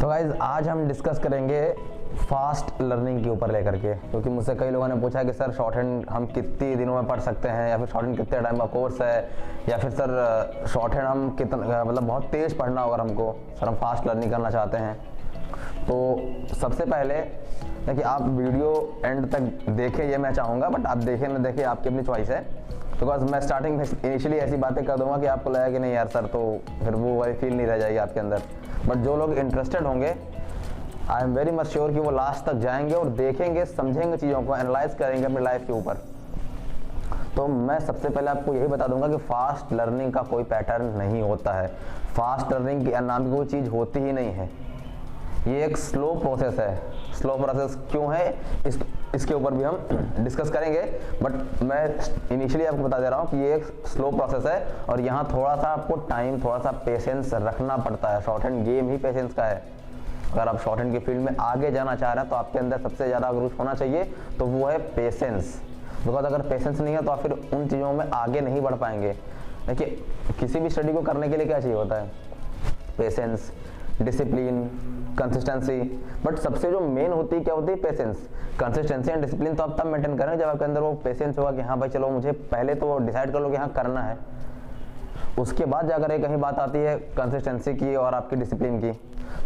तो गाइज आज हम डिस्कस करेंगे फास्ट लर्निंग के ऊपर लेकर के, क्योंकि मुझसे कई लोगों ने पूछा कि सर शॉर्ट हैंड हम कितने दिनों में पढ़ सकते हैं, या फिर शॉर्ट हैंड कितने टाइम का कोर्स है, या फिर सर शॉर्ट हैंड हम कितना मतलब बहुत तेज़ पढ़ना होगा हमको, सर हम फास्ट लर्निंग करना चाहते हैं। तो सबसे पहले देखिए आप वीडियो एंड तक देखें, ये मैं चाहूँगा, बट आप देखें ना देखें आपकी अपनी चॉइस है। बिकॉज मैं स्टार्टिंग में इनिशियली ऐसी बातें कर दूंगा कि आपको लगेगा कि नहीं यार सर, तो फिर वो वाली फील नहीं रह जाएगी आपके अंदर। बट जो लोग इंटरेस्टेड होंगे, I am very much sure कि वो लास्ट तक जाएंगे और देखेंगे, समझेंगे, चीज़ों को एनालाइज करेंगे अपनी लाइफ के ऊपर। तो मैं सबसे पहले आपको यही बता दूंगा कि फास्ट लर्निंग का कोई पैटर्न नहीं होता है। फास्ट लर्निंग के नाम की कोई चीज़ होती ही नहीं है। ये एक स्लो प्रोसेस है। स्लो प्रोसेस क्यों है इसके ऊपर भी हम डिस्कस करेंगे, बट मैं इनिशियली आपको बता दे रहा हूँ कि ये एक स्लो प्रोसेस है और यहाँ थोड़ा सा आपको टाइम, थोड़ा सा पेशेंस रखना पड़ता है। शॉर्ट हैंड गेम ही पेशेंस का है। अगर आप शॉर्ट हैंड की फील्ड में आगे जाना चाह रहे हैं तो आपके अंदर सबसे ज़्यादा अगर कुछ होना चाहिए तो वो है पेशेंस। बिकॉज अगर पेशेंस नहीं है तो आप फिर उन चीज़ों में आगे नहीं बढ़ पाएंगे। देखिए किसी भी स्टडी को करने के लिए क्या चाहिए होता है? Patience, discipline, consistency. बट सबसे जो मेन होती है क्या होती है? पेशेंस। कंसिस्टेंसी एंड डिसिप्लिन तो आप तब मेंटेन करेंगे जब आपके अंदर वो पेशेंस होगा कि हाँ भाई चलो मुझे पहले तो डिसाइड कर लो कि हाँ करना है, उसके बाद जाकर एक कहीं बात आती है कंसिस्टेंसी की और आपकी डिसिप्लिन की।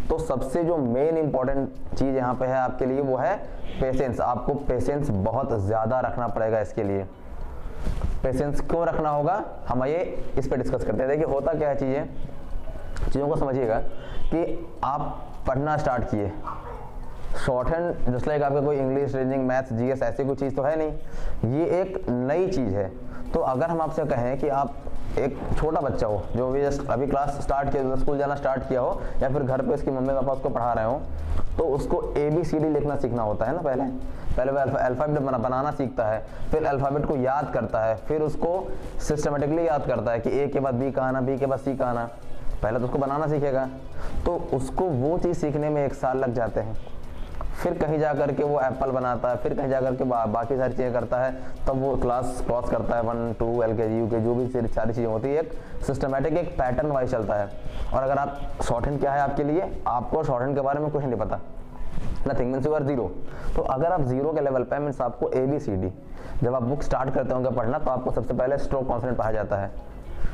तो सबसे जो मेन इंपॉर्टेंट चीज़ यहाँ पे है आपके लिए वो है पेशेंस। आपको पेशेंस बहुत ज़्यादा रखना पड़ेगा इसके लिए। पेशेंस क्यों रखना होगा, हम ये इस पर डिस्कस करते हैं। देखिए होता क्या है, चीज़ों को समझिएगा कि आप पढ़ना स्टार्ट किए, शॉर्ट हैंड जस्ट लाइक आपका कोई इंग्लिश, रीजनिंग, मैथ्स, जीएस ऐसी कोई चीज़ तो है नहीं, ये एक नई चीज़ है। तो अगर हम आपसे कहें कि आप एक छोटा बच्चा हो जो भी जस्ट अभी क्लास स्टार्ट किया, स्कूल जाना स्टार्ट किया हो, या फिर घर पे उसकी मम्मी पापा उसको पढ़ा रहे हो, तो उसको ABCD लिखना सीखना होता है ना। पहले वो अल्फ़ाबेट बनाना सीखता है, फिर अल्फ़ाबेट को याद करता है, फिर उसको सिस्टमेटिकली याद करता है कि A के बाद B का आना, B के बाद C का आना। पहले तो उसको बनाना सीखेगा, तो उसको वो चीज़ सीखने में 1 साल लग जाते हैं। फिर कहीं जा कर के वो एप्पल बनाता है, फिर कहीं जा कर के बाकी सारी चीज़ें करता है, तब वो क्लास क्रॉस करता है 1, 2, LKG, UKG, जो भी सारी चीज़ें होती है, एक सिस्टमेटिक, एक पैटर्न वाइज चलता है। और अगर आप शॉर्ट हैंड क्या है आपके लिए, आपको शॉर्ट हैंड के बारे में कुछ नहीं पता, nothing, means you are zero. तो अगर आप जीरो के लेवल पे, मीन्स आपको ABCD, जब आप बुक स्टार्ट करते होंगे पढ़ना, तो आपको सबसे पहले स्ट्रोक कॉन्सोनेंट पढ़ा जाता है।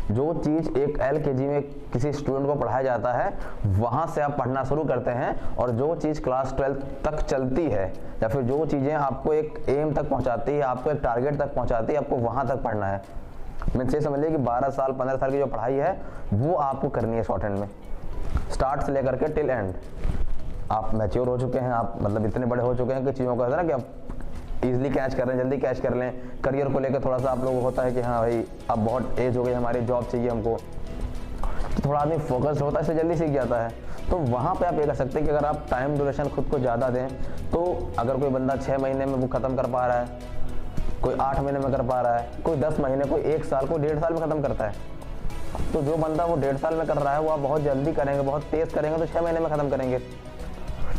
जो चीज़ एक LKG में किसी स्टूडेंट को पढ़ाया जाता है, वहाँ से आप पढ़ना शुरू करते हैं, और जो चीज़ क्लास 12 तक चलती है, या फिर जो चीज़ें आपको एक एम तक पहुँचाती है, आपको एक टारगेट तक पहुँचाती है, आपको वहाँ तक पढ़ना है। मीन्स ये समझिए कि 12 साल 15 साल की जो पढ़ाई है वो आपको करनी है शॉर्ट हैंड में, स्टार्ट से लेकर के टिल एंड। आप मैच्योर हो चुके हैं, आप मतलब इतने बड़े हो चुके हैं कि चीज़ों का है ना कि आप ईजिली कैच कर रहे हैं, जल्दी कैच कर लें। करियर को लेकर थोड़ा सा आप लोगों को होता है कि हाँ भाई अब बहुत एज हो गई, हमारी जॉब चाहिए हमको, तो थोड़ा आदमी फोकस्ड होता है, इससे जल्दी सीख जाता है। तो वहाँ पे आप ये कर सकते हैं कि अगर आप टाइम ड्यूरेशन खुद को ज़्यादा दें, तो अगर कोई बंदा 6 महीने में बुक खत्म कर पा रहा है, कोई 8 महीने में कर पा रहा है, कोई 10 महीने, कोई 1 साल, कोई 1.5 साल में ख़त्म करता है, तो जो बंदा वो 1.5 साल में कर रहा है वो आप बहुत जल्दी करेंगे, बहुत तेज़ करेंगे तो 6 महीने में ख़त्म करेंगे।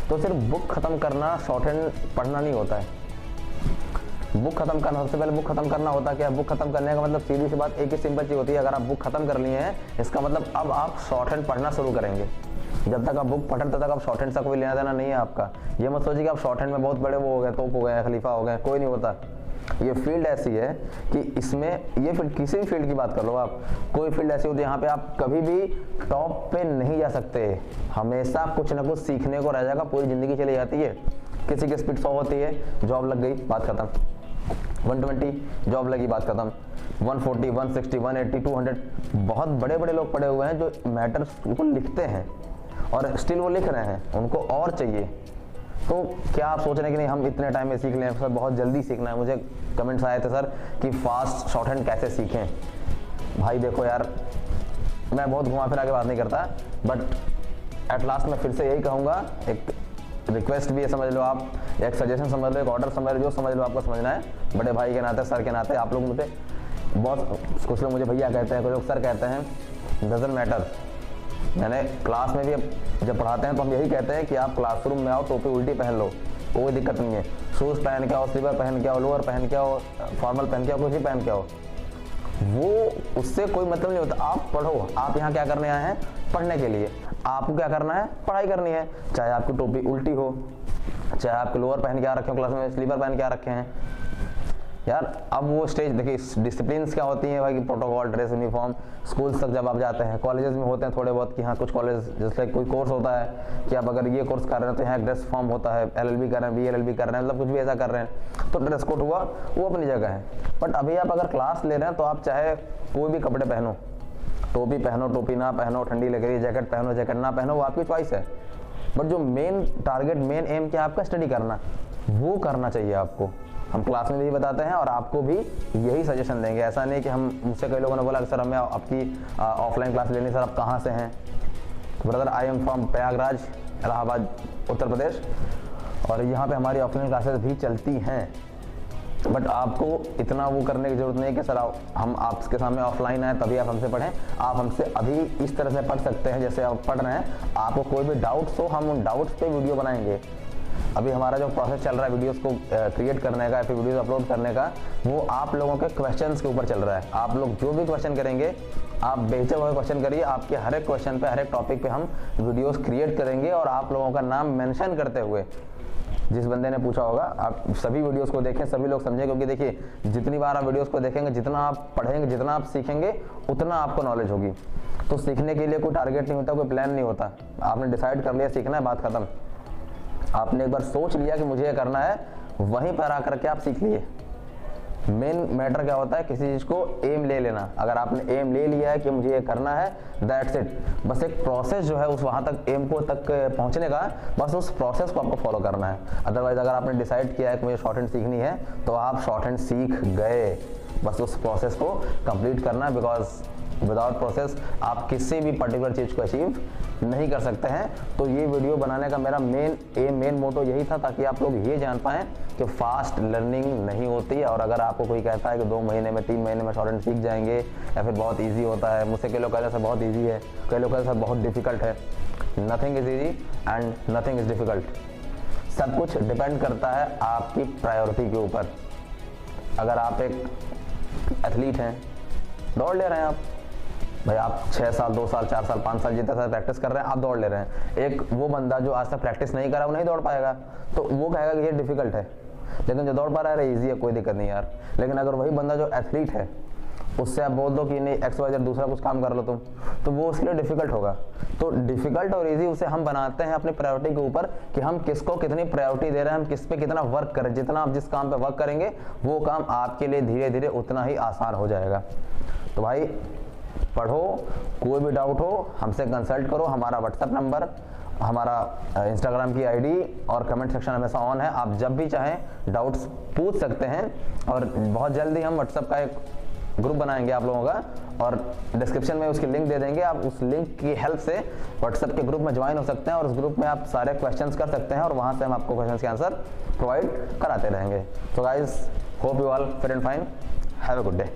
तो सिर्फ बुक ख़त्म करना शॉर्ट हैंड पढ़ना नहीं होता है। बुक खत्म करना, सबसे पहले बुक खत्म करना होता है क्या? बुक खत्म करने का मतलब सीधी सी बात एक ही सिंपल चीज़ होती है, अगर आप बुक खत्म कर लिए हैं, इसका मतलब अब आप शॉर्ट हैंड पढ़ना शुरू करेंगे। जब तक आप बुक पढ़ रहे तब तक आप शॉर्ट हैंड से कोई लेना देना नहीं है आपका। ये मत सोचिए कि आप शॉर्ट हैंड में बहुत बड़े वो हो गए, तोप हो गए, खलीफा हो गए, कोई नहीं होता। ये फील्ड ऐसी है कि इसमें, ये फील्ड किसी भी फील्ड की बात कर लो आप, कोई फील्ड ऐसी होती है यहाँ पे आप कभी भी टॉप पे नहीं जा सकते। हमेशा कुछ ना कुछ सीखने को रह जाएगा, पूरी ज़िंदगी चली जाती है। किसी की स्पीड 100 होती है, जॉब लग गई, बात खत्म। 120 जॉब लगी, बात खत्म। 140, 160, 180, 200, बहुत बड़े बड़े लोग पड़े हुए हैं जो मैटर्स को लिखते हैं और स्टिल वो लिख रहे हैं, उनको और चाहिए। तो क्या आप सोच रहे हैं कि नहीं हम इतने टाइम में सीख लें सर, बहुत जल्दी सीखना है? मुझे कमेंट्स आए थे सर कि फास्ट शॉर्ट हैंड कैसे सीखें। भाई देखो यार, मैं बहुत घुमा फिरा के बात नहीं करता, बट एट लास्ट मैं फिर से यही कहूँगा, एक रिक्वेस्ट भी है समझ लो आप, एक सजेशन समझ लो, एक ऑर्डर समझ लो, जो समझ लो आपको समझना है। बड़े भाई के नाते, सर के नाते, आप लोग मुझे बहुत, कुछ लोग मुझे भैया कहते हैं, कुछ लोग सर कहते हैं, डजंट मैटर। मैंने क्लास में भी जब पढ़ाते हैं तो हम यही कहते हैं कि आप क्लासरूम में आओ, टोपी उल्टी पहन लो, कोई दिक्कत नहीं है। शूज़ पहन के आओ, स्लीपर पहन के आओ, लोअर पहन के आओ, फॉर्मल पहन के आओ, कुछ भी पहन के आओ, वो उससे कोई मतलब नहीं होता। आप पढ़ो, आप यहाँ क्या करने आए हैं? पढ़ने के लिए। आपको क्या करना है, पढ़ाई करनी है, चाहे आपकी टोपी उल्टी हो, चाहे आपके लोअर पहन के आ रखे हो क्लास में, स्लीपर पहन के आ रखे हैं यार। अब वो स्टेज देखिए, डिसिप्लिन क्या होती है भाई, प्रोटोकॉल, ड्रेस, यूनिफॉर्म, स्कूल्स तक जब आप जाते हैं, कॉलेजेस में होते हैं थोड़े बहुत कि हाँ कुछ कॉलेज जैसे कोई कोर्स होता है कि आप अगर ये कोर्स कर रहे हैं तो यहाँ ड्रेस फॉर्म होता है, LLB कर रहे हैं, BLLB कर रहे हैं, मतलब कुछ भी ऐसा कर रहे हैं तो ड्रेस कोड हुआ, वो अपनी जगह है। बट अभी आप अगर क्लास ले रहे हैं तो आप चाहे कोई भी कपड़े पहनो, टोपी पहनो, टोपी ना पहनो, ठंडी लग रही है जैकेट पहनो, जैकेट ना पहनो, वो आपकी चॉइस है। बट जो मेन टारगेट, मेन एम क्या आपका, स्टडी करना, वो करना चाहिए आपको। हम क्लास में भी बताते हैं और आपको भी यही सजेशन देंगे। ऐसा नहीं कि हम, मुझसे कई लोगों ने बोला कि सर हमें आपकी ऑफलाइन क्लास लेनी, सर आप कहाँ से हैं? Brother I am from Prayagraj, Allahabad, Uttar Pradesh, और यहाँ पे हमारी ऑफलाइन क्लासेस भी चलती हैं। बट आपको इतना वो करने की जरूरत नहीं है कि सर हम आपके सामने ऑफलाइन आए तभी आप हमसे पढ़ें। आप हमसे अभी इस तरह से पढ़ सकते हैं जैसे आप पढ़ रहे हैं। आपको कोई भी डाउट्स हो, हम उन डाउट्स पे वीडियो बनाएंगे। अभी हमारा जो प्रोसेस चल रहा है वीडियोस को क्रिएट करने का, फिर वीडियोस अपलोड करने का, वो आप लोगों के क्वेश्चंस के ऊपर चल रहा है। आप लोग जो भी क्वेश्चन करेंगे, आप बेहतर हुए क्वेश्चन करिए, आपके हर एक क्वेश्चन पे, हर एक टॉपिक पे हम वीडियोस क्रिएट करेंगे और आप लोगों का नाम मेंशन करते हुए, जिस बंदे ने पूछा होगा, आप सभी वीडियोस को देखें, सभी लोग समझें। क्योंकि देखिए, जितनी बार आप वीडियोस को देखेंगे, जितना आप पढ़ेंगे, जितना आप सीखेंगे, उतना आपको नॉलेज होगी। तो सीखने के लिए कोई टारगेट नहीं होता, कोई प्लान नहीं होता। आपने डिसाइड कर लिया सीखना है, बात खत्म। आपने एक बार सोच लिया कि मुझे ये करना है, वहीं पर आकर के आप सीख लिए। मेन मैटर क्या होता है, किसी चीज को एम ले लेना। अगर आपने एम ले लिया है कि मुझे ये करना है, दैट्स इट। बस एक प्रोसेस जो है उस वहां तक, एम को तक पहुंचने का, बस उस प्रोसेस को आपको फॉलो करना है। अदरवाइज अगर आपने डिसाइड किया है कि मुझे शॉर्ट हैंड सीखनी है, तो आप शॉर्ट हैंड सीख गए। बस उस प्रोसेस को कंप्लीट करना है, बिकॉज विदाउट प्रोसेस आप किसी भी पर्टिकुलर चीज को अचीव नहीं कर सकते हैं। तो ये वीडियो बनाने का मेरा मेन मोटो यही था, ताकि आप लोग ये जान पाएं कि फास्ट लर्निंग नहीं होती है। और अगर आपको कोई कहता है कि 2 महीने में, 3 महीने में शॉर्ट हैंड सीख जाएंगे, या फिर बहुत ईजी होता है, मुझसे कई लोग कहते हैं बहुत ईजी है, कई लोग कहते हैं बहुत डिफिकल्ट है। Nothing is easy and nothing is difficult. सब कुछ डिपेंड करता है आपकी प्रायोरिटी के ऊपर। अगर आप एक एथलीट हैं, दौड़ ले रहे हैं आप भाई, आप 6 साल, 2 साल, 4 साल, 5 साल जितना साल प्रैक्टिस कर रहे हैं, आप दौड़ ले रहे हैं। एक वो बंदा जो आज तक प्रैक्टिस नहीं करा, वो नहीं दौड़ पाएगा, तो वो कहेगा कि ये डिफिकल्ट है। लेकिन जो दौड़ पा रहा है, ईजी है, कोई दिक्कत नहीं यार। लेकिन अगर वही बंदा जो एथलीट है, उससे आप बोल दो कि नहीं XYZ दूसरा कुछ काम कर लो तुम, तो वो उसके लिए डिफिकल्ट होगा। तो डिफिकल्ट और इजी उसे हम बनाते हैं अपनी प्रायोरिटी के ऊपर, कि हम किसको कितनी प्रायोरिटी दे रहे हैं, हम किस पे कितना वर्क करें। जितना आप जिस काम पे वर्क करेंगे, वो काम आपके लिए धीरे धीरे उतना ही आसान हो जाएगा। तो भाई पढ़ो, कोई भी डाउट हो हमसे कंसल्ट करो। हमारा व्हाट्सएप नंबर, हमारा इंस्टाग्राम की ID और कमेंट सेक्शन हमेशा ऑन है। आप जब भी चाहें डाउट्स पूछ सकते हैं। और बहुत जल्दी हम व्हाट्सएप का एक ग्रुप बनाएंगे आप लोगों का, और डिस्क्रिप्शन में उसकी लिंक दे देंगे। आप उस लिंक की हेल्प से व्हाट्सएप के ग्रुप में ज्वाइन हो सकते हैं, और उस ग्रुप में आप सारे क्वेश्चंस कर सकते हैं, और वहां से हम आपको क्वेश्चंस के आंसर प्रोवाइड कराते रहेंगे। तो guys, hope you all fit and fine, have a good day.